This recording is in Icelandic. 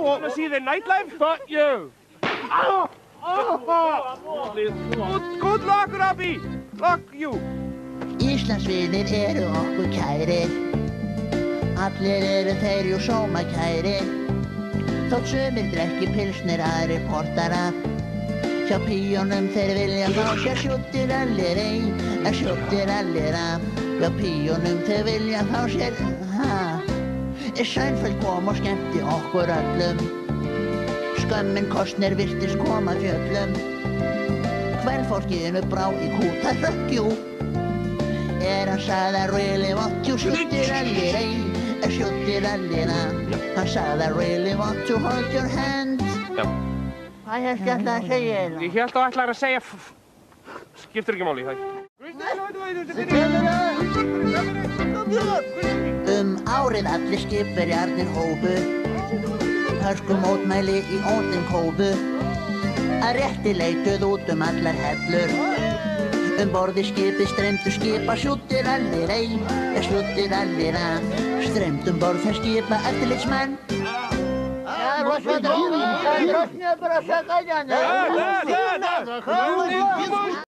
wanna see the nightlife? Fuck you! Good luck, Robbie! Luck you! Íslandsvinir eru okkur kærir, allir eru þeir jú sómakærir, þótt sumir drekki pilsnir, aðrir portara. Hjá píjónum þeir vilja fá sér sjúttirallirey, sjúttirallira. Hjá píjónum þeir vilja fá sér, Seinfeld kom og skemmti okkur öllum, skömmin kostnir virtist koma fjöllum. Kvenfólkinu brá í kúta hrökkjú, hann sagði I really want you, sjúttirallirey, sjúttirallira. Hann sagði I really want to hold your hand. Hvað hélt ég ætlaði að segja eiginlega? Ég hélt þú ætlaðir að segja skiptir ekki máli, það. Árið allir skipverjarnir hófu, hörku mótmæli í Ódinkófu, að rétti leituð út allar hellur. Borð í skipið streymdu skipa sjúttirallirey, sjúttirallira. Streymdu borð þeir skipa eftirlitsmenn. Росня, бросай, Коляня!